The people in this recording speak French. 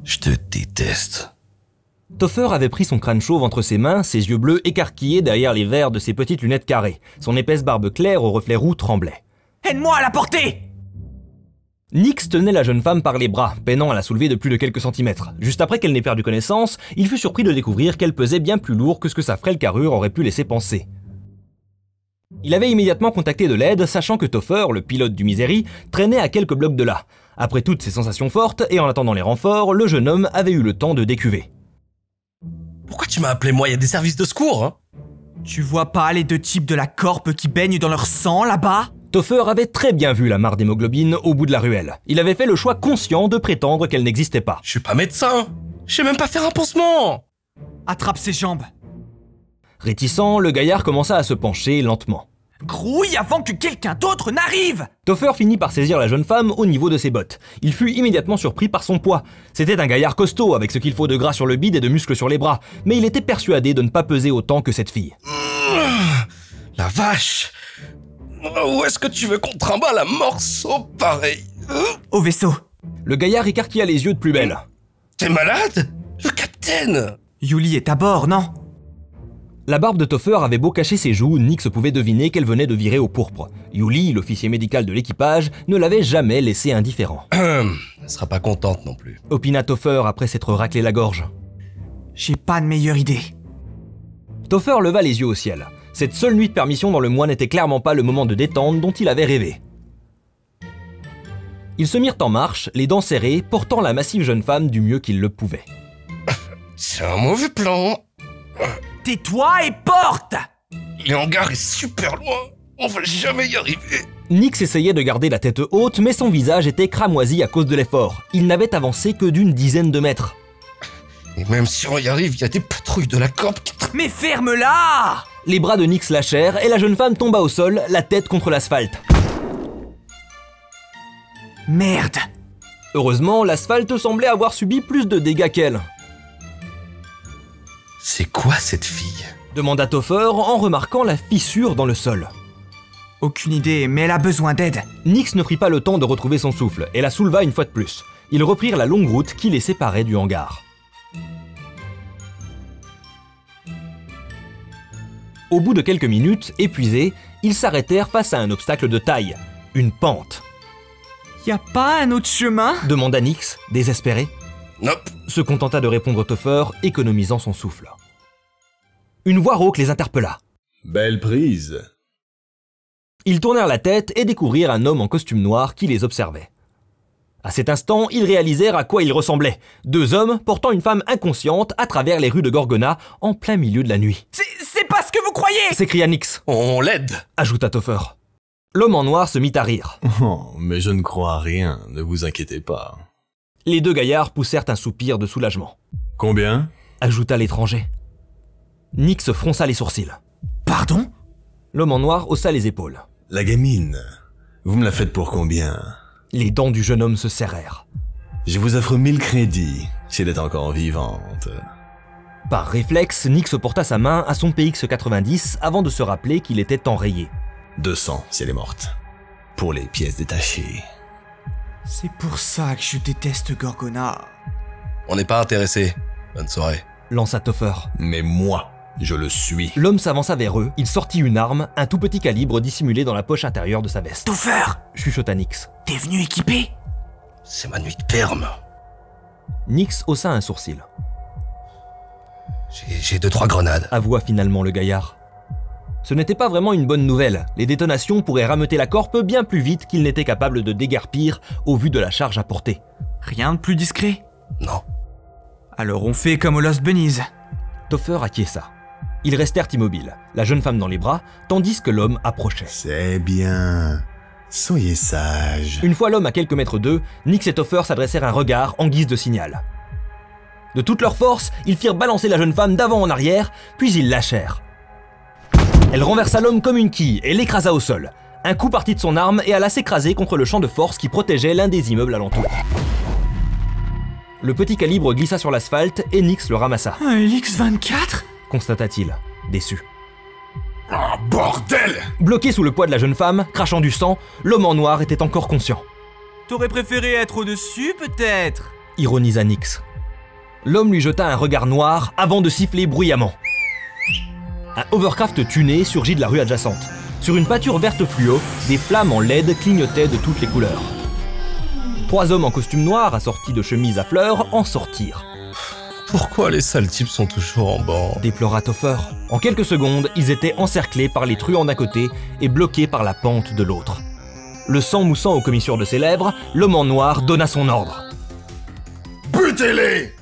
Je te déteste. Topher avait pris son crâne chauve entre ses mains, ses yeux bleus écarquillés derrière les verres de ses petites lunettes carrées. Son épaisse barbe claire aux reflets roux tremblait. « Aide-moi à la porter !» Nyx tenait la jeune femme par les bras, peinant à la soulever de plus de quelques centimètres. Juste après qu'elle n'ait perdu connaissance, il fut surpris de découvrir qu'elle pesait bien plus lourd que ce que sa frêle carrure aurait pu laisser penser. Il avait immédiatement contacté de l'aide, sachant que Topher, le pilote du Misery, traînait à quelques blocs de là. Après toutes ces sensations fortes, et en attendant les renforts, le jeune homme avait eu le temps de décuver. Pourquoi tu m'as appelé moi? Il y a des services de secours, hein? Tu vois pas les deux types de la corpe qui baignent dans leur sang, là-bas? Topher avait très bien vu la mare d'hémoglobine au bout de la ruelle. Il avait fait le choix conscient de prétendre qu'elle n'existait pas. Je suis pas médecin. Je sais même pas faire un pansement. Attrape ses jambes. Réticent, le gaillard commença à se pencher lentement. Grouille avant que quelqu'un d'autre n'arrive! Topher finit par saisir la jeune femme au niveau de ses bottes. Il fut immédiatement surpris par son poids. C'était un gaillard costaud avec ce qu'il faut de gras sur le bide et de muscles sur les bras, mais il était persuadé de ne pas peser autant que cette fille. La vache! Où est-ce que tu veux qu'on trimballe un morceau pareil? Au vaisseau. Le gaillard écarquilla les yeux de plus belle. T'es malade? Le capitaine! Yuli est à bord, non? La barbe de Topher avait beau cacher ses joues, Nyx pouvait deviner qu'elle venait de virer au pourpre. Yuli, l'officier médical de l'équipage, ne l'avait jamais laissé indifférent. Elle sera pas contente non plus. Opina Topher après s'être raclé la gorge. J'ai pas de meilleure idée. Topher leva les yeux au ciel. Cette seule nuit de permission dans le mois n'était clairement pas le moment de détente dont il avait rêvé. Ils se mirent en marche, les dents serrées, portant la massive jeune femme du mieux qu'ils le pouvaient. C'est un mauvais plan. Tais-toi et porte! Le hangar est super loin. On va jamais y arriver. Nyx essayait de garder la tête haute, mais son visage était cramoisi à cause de l'effort. Il n'avait avancé que d'une dizaine de mètres. Et même si on y arrive, il y a des patrouilles de la corp qui... Mais ferme-la! Les bras de Nyx lâchèrent et la jeune femme tomba au sol, la tête contre l'asphalte. Merde! Heureusement, l'asphalte semblait avoir subi plus de dégâts qu'elle. C'est quoi cette fille? Demanda Topher en remarquant la fissure dans le sol. Aucune idée, mais elle a besoin d'aide. Nyx ne prit pas le temps de retrouver son souffle et la souleva une fois de plus. Ils reprirent la longue route qui les séparait du hangar. Au bout de quelques minutes, épuisés, ils s'arrêtèrent face à un obstacle de taille. Une pente. Y a pas un autre chemin? Demanda Nyx, désespéré. Nope. Se contenta de répondre Topher, économisant son souffle. Une voix rauque les interpella. Belle prise. Ils tournèrent la tête et découvrirent un homme en costume noir qui les observait. À cet instant, ils réalisèrent à quoi ils ressemblaient. Deux hommes portant une femme inconsciente à travers les rues de Gorgona en plein milieu de la nuit. C'est pas ce que vous croyez! S'écria Nyx. On l'aide. Ajouta Topher. L'homme en noir se mit à rire. Oh, mais je ne crois à rien, ne vous inquiétez pas. Les deux gaillards poussèrent un soupir de soulagement. Combien? Ajouta l'étranger. Nyx fronça les sourcils. Pardon? L'homme en noir haussa les épaules. La gamine, vous me la faites pour combien? Les dents du jeune homme se serrèrent. Je vous offre 1000 crédits, si elle est encore vivante. Par réflexe, Nyx porta sa main à son PX-90 avant de se rappeler qu'il était enrayé. 200 si elle est morte. Pour les pièces détachées. C'est pour ça que je déteste Gorgona. On n'est pas intéressé. Bonne soirée. Lança Topher. Mais moi, je le suis. L'homme s'avança vers eux, il sortit une arme, un tout petit calibre dissimulé dans la poche intérieure de sa veste. Topher! Chuchota Nyx. T'es venu équipé? C'est ma nuit de perme. Nyx haussa un sourcil. J'ai 2-3 grenades. Avoua finalement le gaillard. Ce n'était pas vraiment une bonne nouvelle. Les détonations pourraient rameuter la corpe bien plus vite qu'il n'était capable de déguerpir au vu de la charge à porter. Rien de plus discret? Non. Alors on fait comme aux Lost Bunnies. Topher acquiesça. Ils restèrent immobiles, la jeune femme dans les bras, tandis que l'homme approchait. C'est bien. Soyez sages. Une fois l'homme à quelques mètres d'eux, Nyx et Topher s'adressèrent un regard en guise de signal. De toute leur force, ils firent balancer la jeune femme d'avant en arrière, puis ils lâchèrent. Elle renversa l'homme comme une quille et l'écrasa au sol. Un coup partit de son arme et alla s'écraser contre le champ de force qui protégeait l'un des immeubles alentours. Le petit calibre glissa sur l'asphalte et Nyx le ramassa. Un LX-24? Constata-t-il, déçu. Ah, bordel! Bloqué sous le poids de la jeune femme, crachant du sang, l'homme en noir était encore conscient. T'aurais préféré être au-dessus, peut-être? Ironisa Nyx. L'homme lui jeta un regard noir avant de siffler bruyamment. Un hovercraft tuné surgit de la rue adjacente. Sur une pâture verte fluo, des flammes en LED clignotaient de toutes les couleurs. 3 hommes en costume noir, assortis de chemises à fleurs, en sortirent. Pourquoi les sales types sont toujours en bord? Déplora Topher. En quelques secondes, ils étaient encerclés par les truands d'un côté et bloqués par la pente de l'autre. Le sang moussant aux commissures de ses lèvres, l'homme en noir donna son ordre. Butez-les!